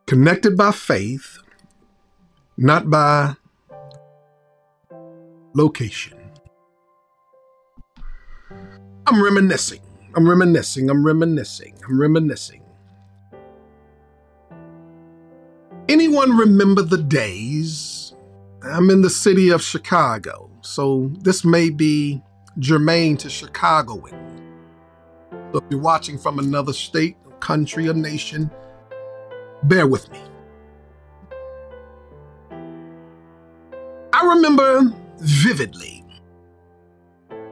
Connected by faith, not by location. I'm reminiscing. Anyone remember the days? I'm in the city of Chicago, so this may be germane to Chicagoing. So if you're watching from another state, country, or nation, bear with me. I remember vividly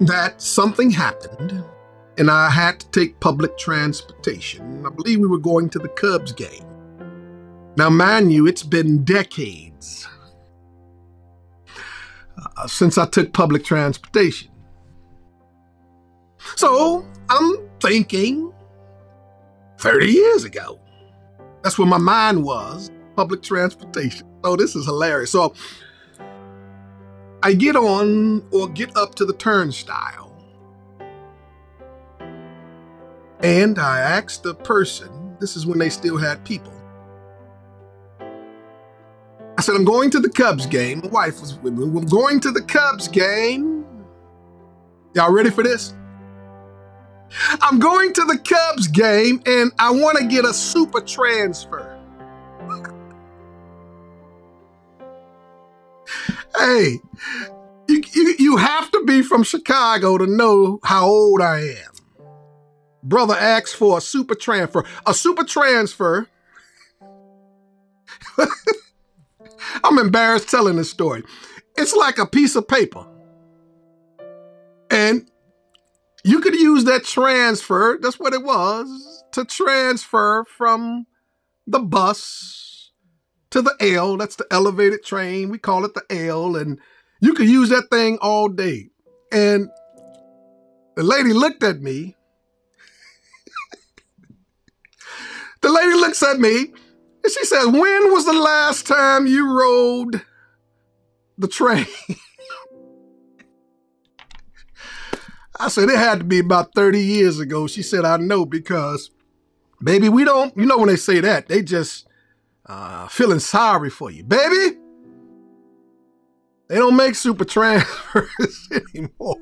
that something happened and I had to take public transportation. I believe we were going to the Cubs game. Now, mind you, it's been decades since I took public transportation. So I'm thinking 30 years ago. That's where my mind was, public transportation. Oh, this is hilarious. So I get on or get up to the turnstile. And I asked the person, this is when they still had people. I said, I'm going to the Cubs game. My wife was with me. I'm going to the Cubs game. Y'all ready for this? I'm going to the Cubs game and I want to get a super transfer. Hey, you have to be from Chicago to know how old I am. Brother asked for a super transfer. A super transfer. I'm embarrassed telling this story. It's like a piece of paper. And you could use that transfer, that's what it was, to transfer from the bus to the L. That's the elevated train. We call it the L. And you could use that thing all day. And the lady looked at me. The lady looks at me and she says, when was the last time you rode the train? I said, it had to be about 30 years ago. She said, I know, because, baby, we don't, you know when they say that, they just feeling sorry for you. Baby, they don't make super transfers anymore.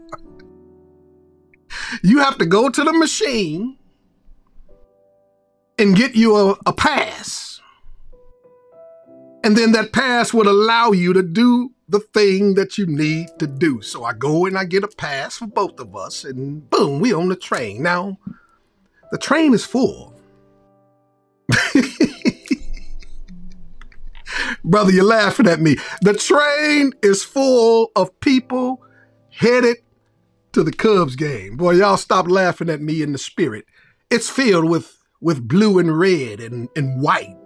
You have to go to the machine and get you a pass. And then that pass would allow you to do the thing that you need to do. So I go and I get a pass for both of us and boom, we on the train. Now, the train is full. Brother, you're laughing at me. The train is full of people headed to the Cubs game. Boy, y'all stop laughing at me in the spirit. It's filled with blue and red and white.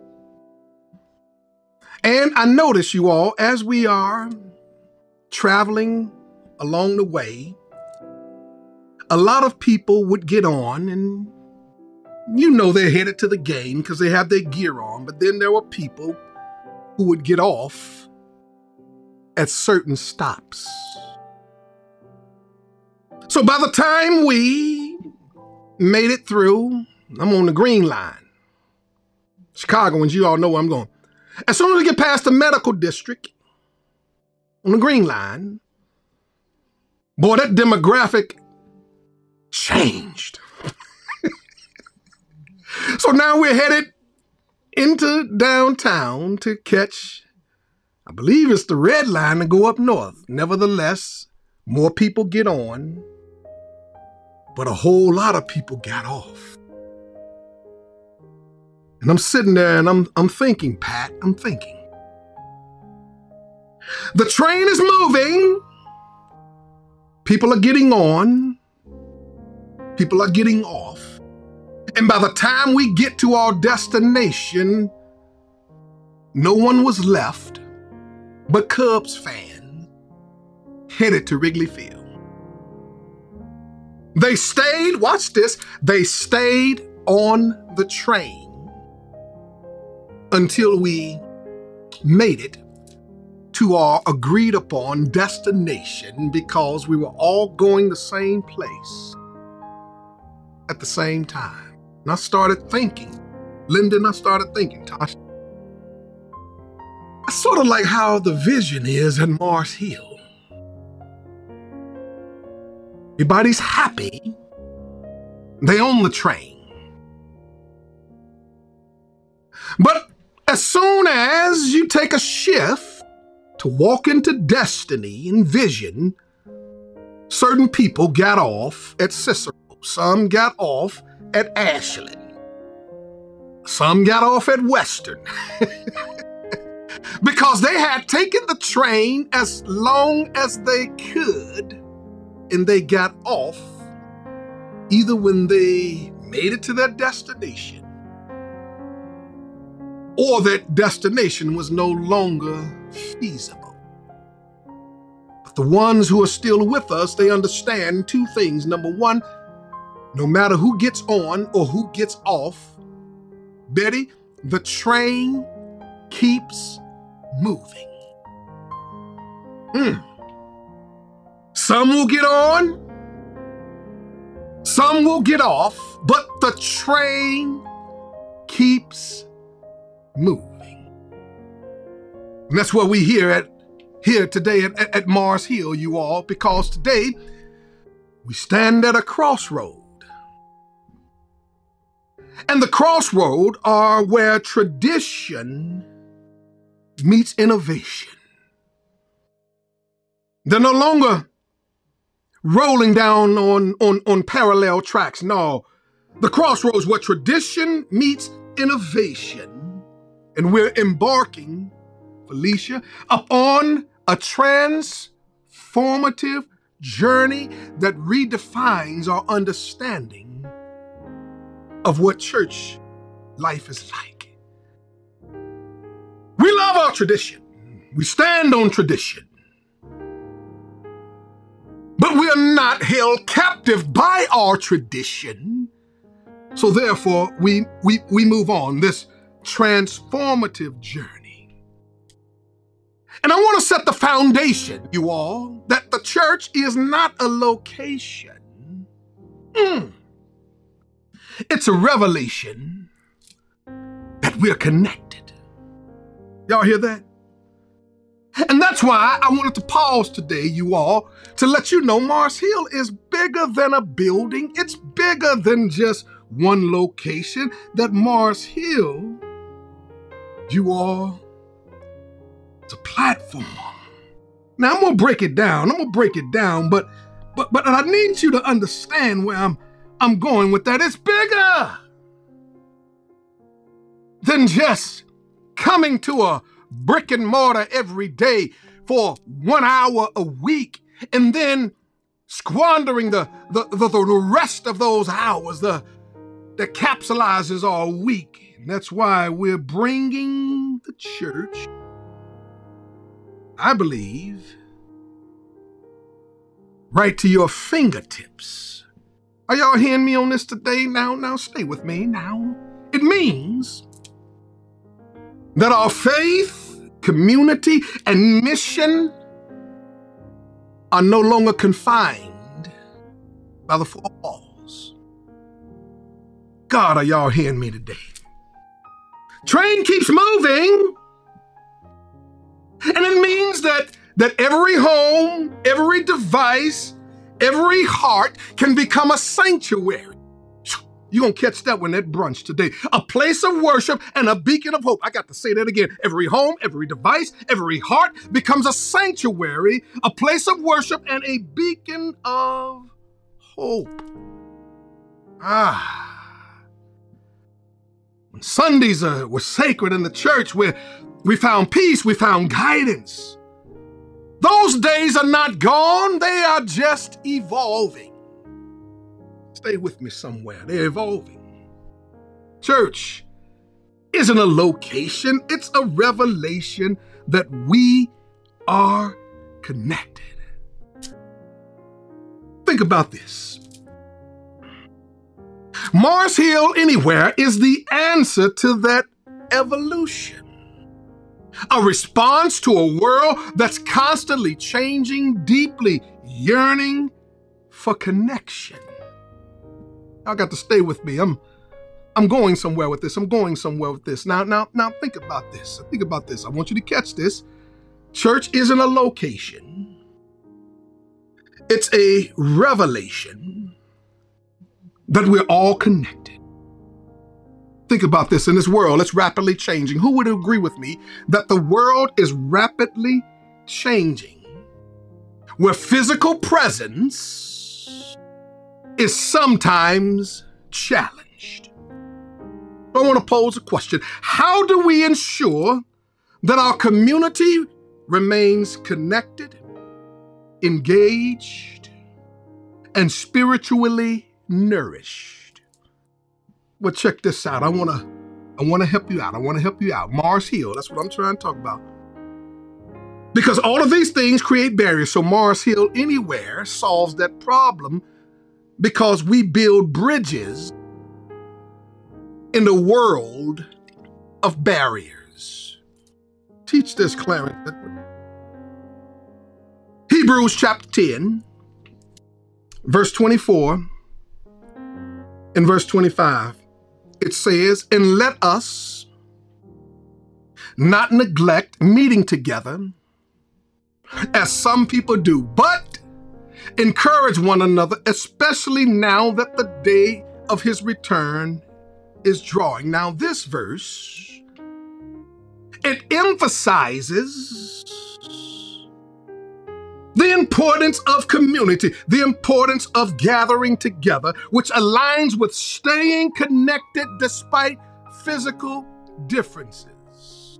And I notice, you all, as we are traveling along the way, a lot of people would get on and you know they're headed to the game because they have their gear on. But then there were people who would get off at certain stops. So by the time we made it through, I'm on the green line. Chicagoans, you all know where I'm going. As soon as we get past the medical district, on the green line, boy, that demographic changed. So now we're headed into downtown to catch, I believe it's the red line to go up north. Nevertheless, more people get on, but a whole lot of people got off. And I'm sitting there and I'm thinking, Pat, I'm thinking. The train is moving. People are getting on. People are getting off. And by the time we get to our destination, no one was left but Cubs fans headed to Wrigley Field. They stayed, watch this, they stayed on the train until we made it to our agreed upon destination, because we were all going the same place at the same time. And I started thinking, Lyndon, I started thinking, Tasha, Sort of like how the vision is at Mars Hill. Everybody's happy. They own the train. But as soon as you take a shift to walk into destiny and vision, certain people got off at Cicero. Some got off at Ashland. Some got off at Western. Because they had taken the train as long as they could, and they got off either when they made it to their destination or that destination was no longer feasible. But the ones who are still with us, they understand two things. Number one, no matter who gets on or who gets off, Betty, the train keeps moving. Some will get on, some will get off, but the train keeps moving. And that's what we here today at Mars Hill, you all, because today we stand at a crossroad. And the crossroad are where tradition meets innovation. They're no longer rolling down on parallel tracks. No, the crossroads where tradition meets innovation. And we're embarking, Felicia, upon a transformative journey that redefines our understanding of what church life is like. We love our tradition. We stand on tradition. But we are not held captive by our tradition. So therefore, we move on this transformative journey. And I want to set the foundation, you all, that the church is not a location. It's a revelation that we're connected. Y'all hear that? And that's why I wanted to pause today, you all, to let you know Mars Hill is bigger than a building. It's bigger than just one location. That Mars Hill, you all, it's a platform. Now I'm gonna break it down. But I need you to understand where I'm going with that. It's bigger than just coming to a brick and mortar every day for 1 hour a week and then squandering the rest of those hours that capsulizes our week. And that's why we're bringing the church, I believe, right to your fingertips. Are y'all hearing me on this today? Now stay with me now. It means that our faith, community, and mission are no longer confined by the four walls. God, are y'all hearing me today? Train keeps moving. And it means that every home, every device, every heart can become a sanctuary. You're going to catch that one at brunch today. A place of worship and a beacon of hope. I got to say that again. Every home, every device, every heart becomes a sanctuary, a place of worship and a beacon of hope. When Sundays were sacred in the church, where we found peace, we found guidance. Those days are not gone. They are just evolving. Stay with me somewhere. They're evolving. Church isn't a location. It's a revelation that we are connected. Think about this. Mars Hill Anywhere is the answer to that evolution. A response to a world that's constantly changing, deeply yearning for connection. I got to stay with me. I'm I'm going somewhere with this. I'm going somewhere with this. Now, think about this. Think about this. I want you to catch this. Church isn't a location. It's a revelation that we're all connected. Think about this. In this world, it's rapidly changing. Who would agree with me that the world is rapidly changing, where physical presence is sometimes challenged? I want to pose a question. How do we ensure that our community remains connected, engaged, and spiritually nourished? Well, check this out. I want to help you out. I want to help you out. Mars Hill, that's what I'm trying to talk about. Because all of these things create barriers. So Mars Hill Anywhere solves that problem because we build bridges in the world of barriers. Teach this, Clarence. Hebrews chapter 10, verse 24 and verse 25. It says, "And let us not neglect meeting together, as some people do, but encourage one another, especially now that the day of his return is drawing." Now, this verse, it emphasizes the importance of community, the importance of gathering together, which aligns with staying connected despite physical differences.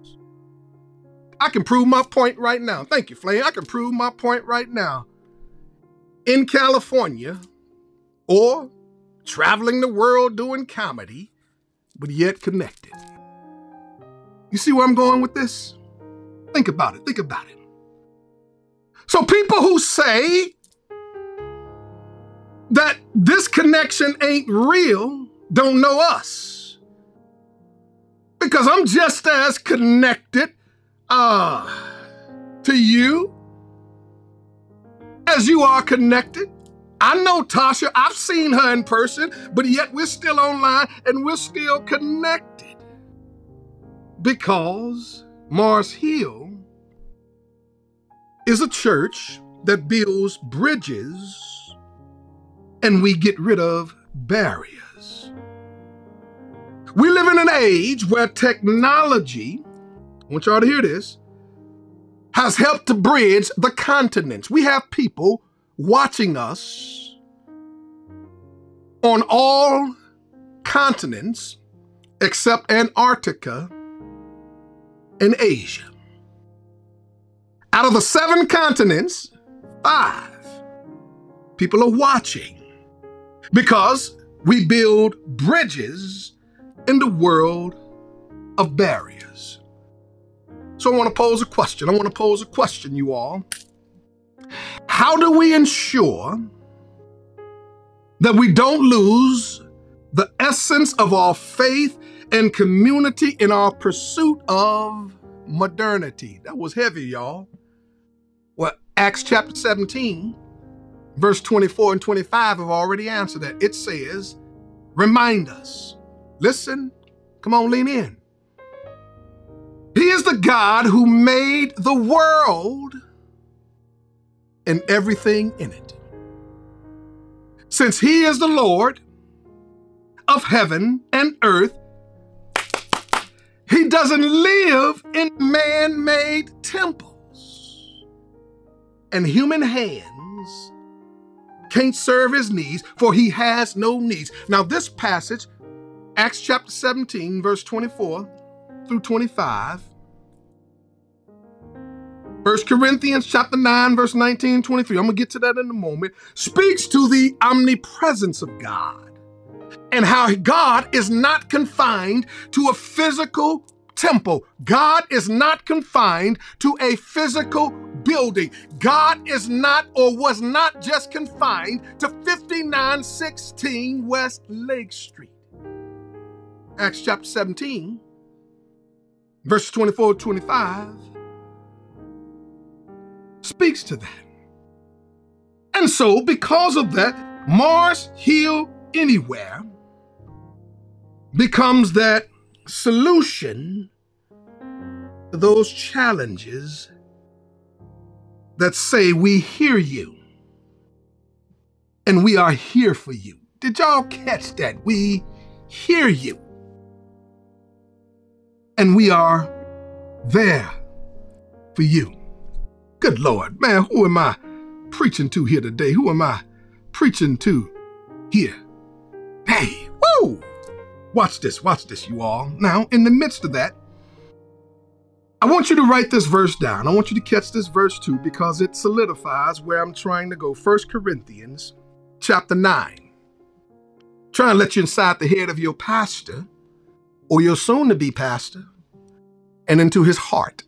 I can prove my point right now. Thank you, Flame. I can prove my point right now. In California, or traveling the world doing comedy, but yet connected. You see where I'm going with this? Think about it. Think about it. So people who say that this connection ain't real don't know us. Because I'm just as connected to you as you are connected. I know Tasha, I've seen her in person, but yet we're still online and we're still connected. Because Mars Hill is a church that builds bridges and we get rid of barriers. We live in an age where technology, I want y'all to hear this, has helped to bridge the continents. We have people watching us on all continents except Antarctica and Asia. Out of the 7 continents, 5 people are watching because we build bridges in the world of barriers. So I want to pose a question. You all. How do we ensure that we don't lose the essence of our faith and community in our pursuit of modernity? That was heavy, y'all. Well, Acts chapter 17, verse 24 and 25 have already answered that. It says, remind us. Listen, come on, lean in. He is the God who made the world and everything in it. Since he is the Lord of heaven and earth, he doesn't live in man-made temples. And human hands can't serve his needs, for he has no needs. Now this passage, Acts chapter 17, verse 24 through 25, 1 Corinthians chapter 9, verse 19 and 23, I'm going to get to that in a moment, speaks to the omnipresence of God and how God is not confined to a physical temple. God is not confined to a physical building. God is not or was not just confined to 5916 West Lake Street. Acts chapter 17, verses 24 to 25 speaks to that. And so because of that, Mars Hill Anywhere becomes that solution to those challenges that say, we hear you and we are here for you. Did y'all catch that? We hear you and we are there for you. Good Lord, man, who am I preaching to here today? Who am I preaching to here? Hey, woo! Watch this, you all. Now, in the midst of that, I want you to write this verse down. I want you to catch this verse too, because it solidifies where I'm trying to go. 1 Corinthians chapter 9. Trying to let you inside the head of your pastor or your soon-to-be pastor and into his heart.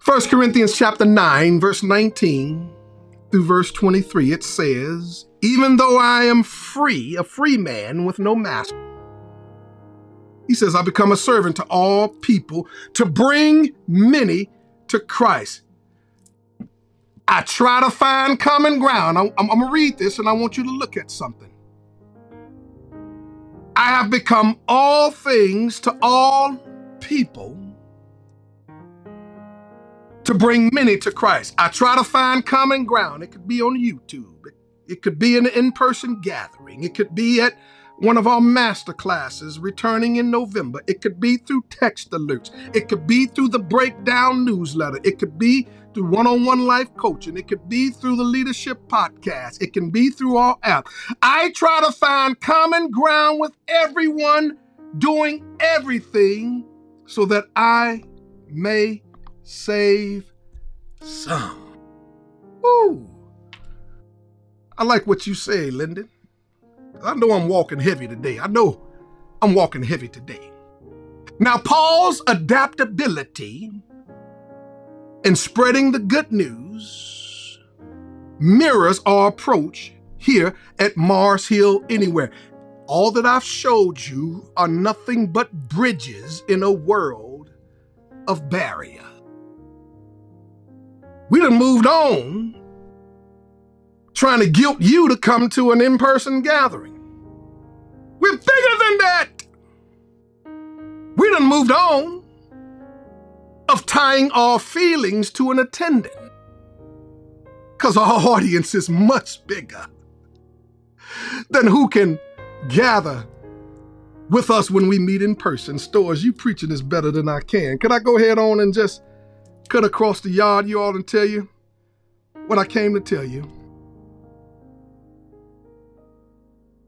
1 Corinthians chapter 9, verse 19 through verse 23, it says, even though I am free, a free man with no master, he says, I become a servant to all people to bring many to Christ. I try to find common ground. I'm going to read this and I want you to look at something. I have become all things to all people to bring many to Christ. I try to find common ground. It could be on YouTube. It could be in an in-person gathering. It could be at one of our master classes returning in November. It could be through text alerts. It could be through the breakdown newsletter. It could be through one-on-one life coaching. It could be through the leadership podcast. It can be through our app. I try to find common ground with everyone, doing everything so that I may save some. Woo! I like what you say, Lyndon. I know I'm walking heavy today. Now, Paul's adaptability in spreading the good news mirrors our approach here at Mars Hill Anywhere. All that I've showed you are nothing but bridges in a world of barrier. We done moved on trying to guilt you to come to an in-person gathering. We're bigger than that. We done moved on of tying our feelings to an attendant because our audience is much bigger than who can gather with us when we meet in person. Stowers, you preaching this better than I can. Could I go ahead on and just cut across the yard, you all, and tell you what I came to tell you?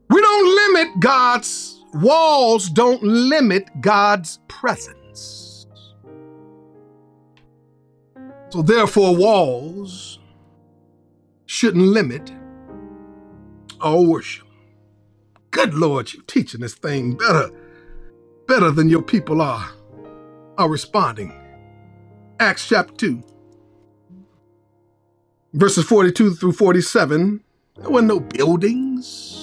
We don't limit God's walls, don't limit God's presence. So therefore, walls shouldn't limit our worship. Good Lord, you're teaching this thing better than your people are responding. Acts chapter 2, verses 42 through 47, there were no buildings.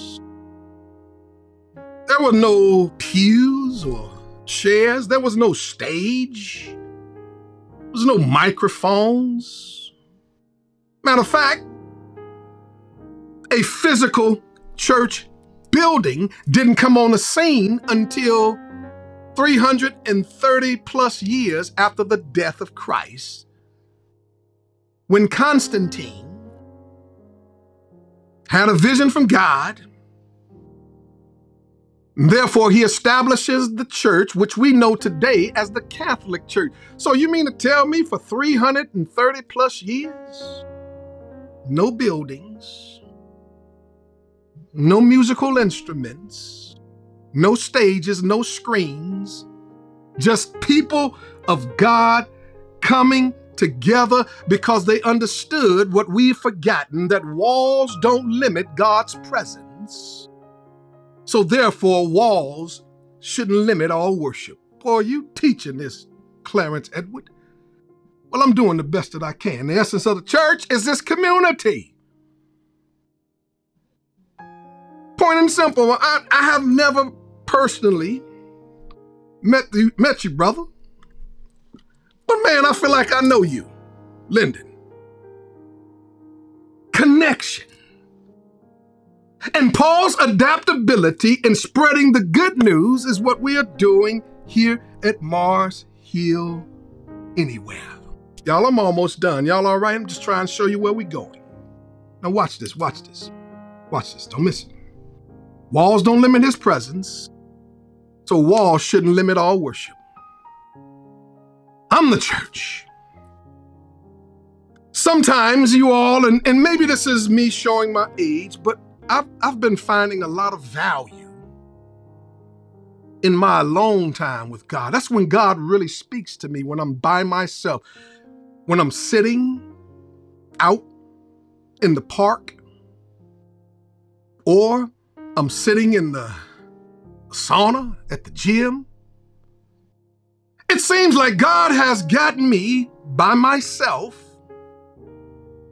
There were no pews or chairs. There was no stage. There was no microphones. Matter of fact, a physical church building didn't come on the scene until 330 plus years after the death of Christ, when Constantine had a vision from God. Therefore, he establishes the church, which we know today as the Catholic Church. So you mean to tell me for 330 plus years, no buildings, no musical instruments, no stages, no screens, just people of God coming together because they understood what we've forgotten, that walls don't limit God's presence. So therefore, walls shouldn't limit our worship. Boy, you teaching this, Clarence Edward. Well, I'm doing the best that I can. The essence of the church is this community. Point and simple. I have never personally met you, brother. But man, I feel like I know you, Lyndon. Connection. And Paul's adaptability in spreading the good news is what we are doing here at Mars Hill Anywhere. Y'all, I'm almost done. Y'all all right? I'm just trying to show you where we're going. Now watch this, watch this. Watch this, don't miss it. Walls don't limit his presence, so walls shouldn't limit all worship. I'm the church. Sometimes you all, and maybe this is me showing my age, but I've been finding a lot of value in my alone time with God. That's when God really speaks to me, when I'm by myself, when I'm sitting out in the park, or I'm sitting in the sauna at the gym. It seems like God has gotten me by myself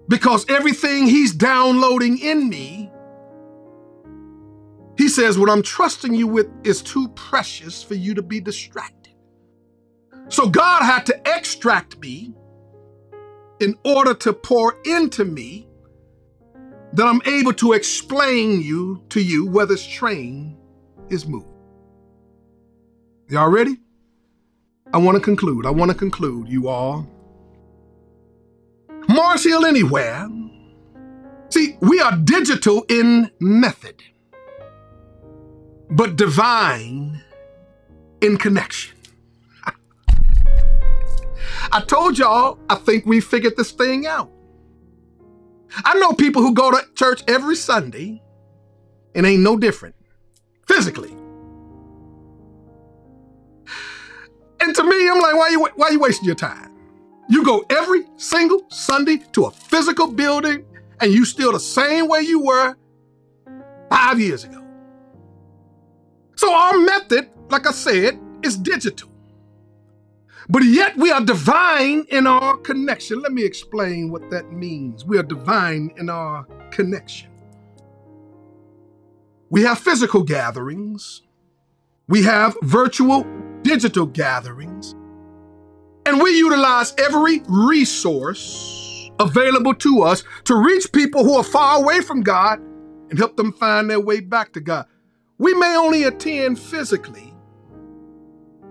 because everything he's downloading in me, he says, what I'm trusting you with is too precious for you to be distracted. So God had to extract me in order to pour into me that I'm able to explain to you where this train is moving. Y'all ready? I want to conclude, you all. Mars Hill Anywhere. See, we are digital in method, but divine in connection. I told y'all, I think we figured this thing out. I know people who go to church every Sunday and ain't no different physically. And to me, I'm like, why you wasting your time? You go every single Sunday to a physical building and you still the same way you were 5 years ago. So our method, like I said, is digital. But yet we are divine in our connection. Let me explain what that means. We are divine in our connection. We have physical gatherings. We have virtual digital gatherings. And we utilize every resource available to us to reach people who are far away from God and help them find their way back to God. We may only attend physically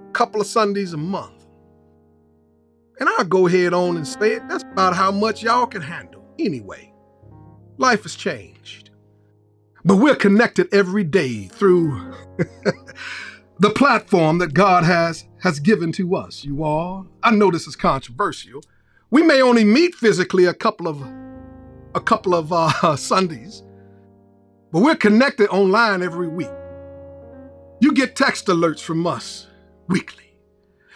a couple of Sundays a month. And I'll go ahead on and say it. That's about how much y'all can handle. Anyway, life has changed. But we're connected every day through the platform that God has given to us, you all. I know this is controversial. We may only meet physically a couple of Sundays, but we're connected online every week. You get text alerts from us weekly.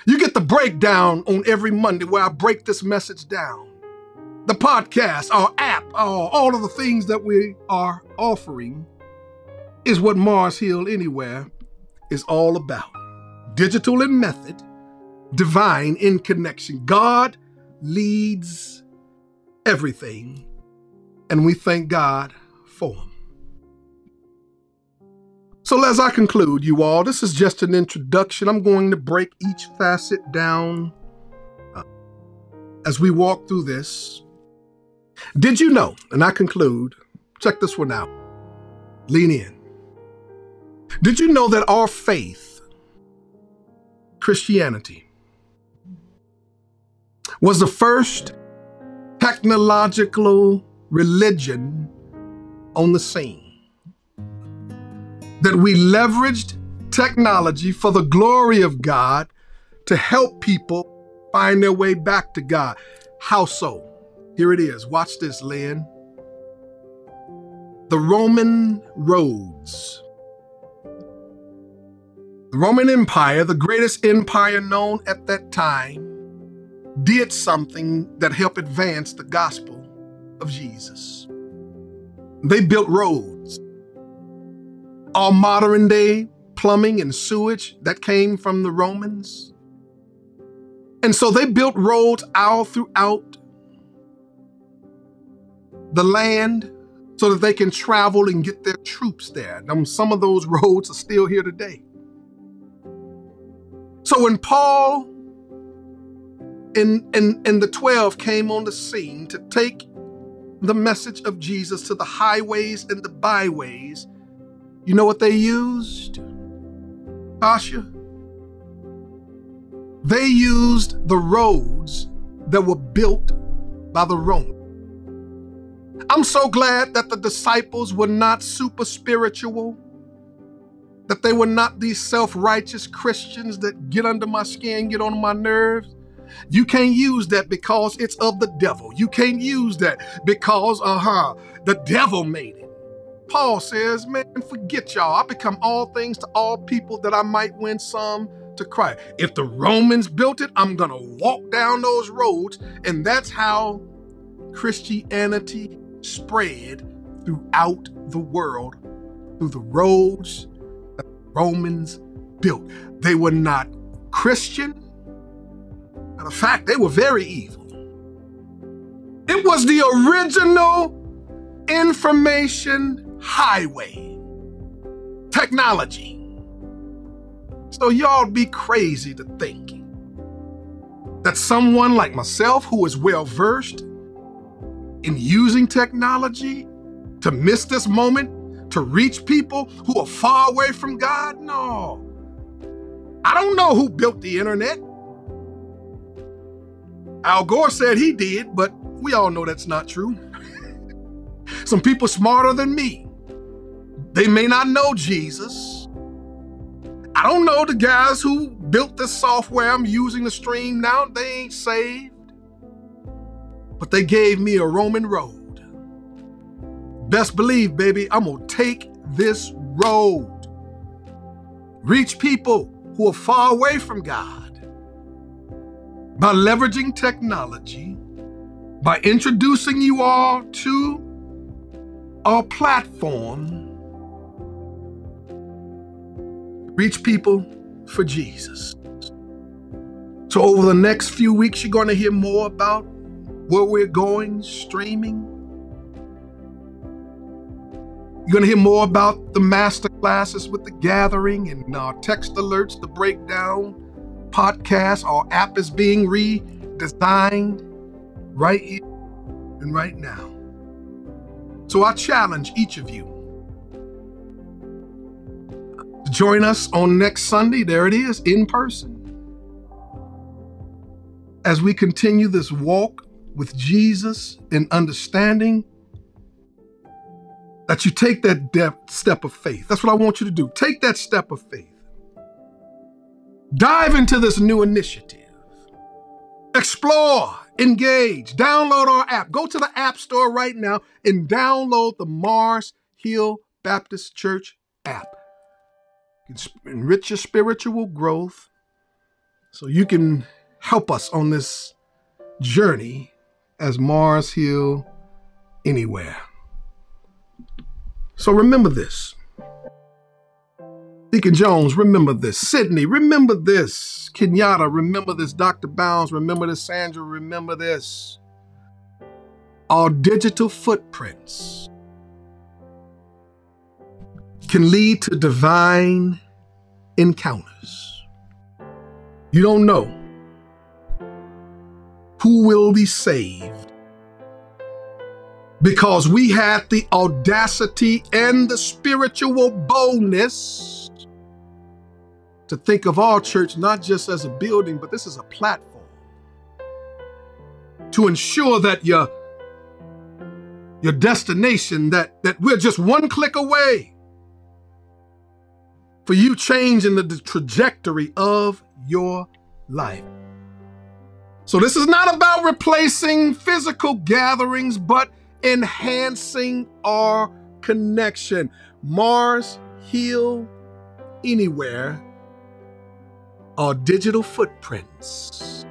You get the breakdown on every Monday where I break this message down. The podcast, our app, all of the things that we are offering is what Mars Hill Anywhere is all about. Digital in method, divine in connection. God leads everything, and we thank God for him. So as I conclude, you all, this is just an introduction. I'm going to break each facet down as we walk through this. Did you know, and I conclude, check this one out. Lean in. Did you know that our faith, Christianity, was the first technological religion on the scene? That we leveraged technology for the glory of God to help people find their way back to God. How so? Here it is. Watch this, Lynn. The Roman roads. The Roman Empire, the greatest empire known at that time, did something that helped advance the gospel of Jesus. They built roads. All modern day plumbing and sewage that came from the Romans. And so they built roads all throughout the land so that they can travel and get their troops there. Now, some of those roads are still here today. So when Paul and the 12 came on the scene to take the message of Jesus to the highways and the byways, you know what they used? Tasha? They used the roads that were built by the Romans. I'm so glad that the disciples were not super spiritual, that they were not these self-righteous Christians that get under my skin, get on my nerves. You can't use that because it's of the devil. You can't use that because, the devil made it. Paul says, man, forget y'all. I become all things to all people that I might win some to Christ. If the Romans built it, I'm going to walk down those roads. And that's how Christianity spread throughout the world, through the roads that the Romans built. They were not Christian. Matter of fact, they were very evil. It was the original information highway technology. So y'all be crazy to think that someone like myself, who is well versed in using technology to miss this moment, to reach people who are far away from God? No. I don't know who built the internet. Al Gore said he did, but we all know that's not true. Some people smarter than me, they may not know Jesus. I don't know the guys who built this software I'm using to stream now. They ain't saved. But they gave me a Roman road. Best believe, baby, I'm gonna take this road. Reach people who are far away from God by leveraging technology, by introducing you all to our platform. Reach people for Jesus. So over the next few weeks, you're going to hear more about where we're going, streaming. You're going to hear more about the master classes with the gathering and our text alerts, the breakdown, podcast. Our app is being redesigned right here and right now. So I challenge each of you to join us on next Sunday. There it is, in person, as we continue this walk with Jesus in understanding that you take that step of faith. That's what I want you to do. Take that step of faith. Dive into this new initiative. Explore, engage, download our app. Go to the App Store right now and download the Mars Hill Baptist Church app. You can enrich your spiritual growth so you can help us on this journey as Mars Hill Anywhere. So remember this. Deacon Jones, remember this. Sydney, remember this. Kenyatta, remember this. Dr. Bounds, remember this. Sandra, remember this. Our digital footprints can lead to divine encounters. You don't know who will be saved because we had the audacity and the spiritual boldness to think of our church not just as a building, but this is a platform to ensure that your destination, that we're just one click away for you changing the trajectory of your life. So this is not about replacing physical gatherings, but enhancing our connection. Mars Hill Anywhere, our digital footprints,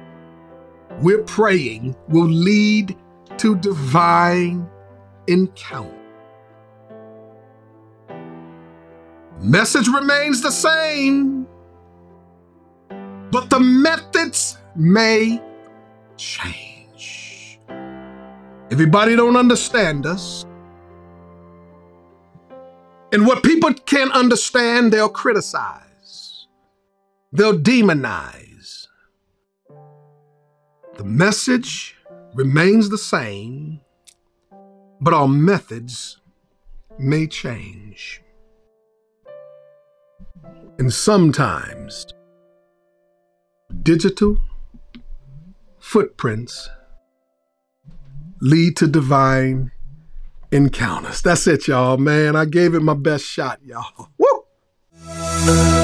we're praying, will lead to divine encounter. Message remains the same, but the methods may change. Everybody don't understand us. And what people can't understand, they'll criticize. They'll demonize. The message remains the same, but our methods may change. And sometimes digital footprints lead to divine encounters. That's it, y'all, man. I gave it my best shot, y'all. Woo!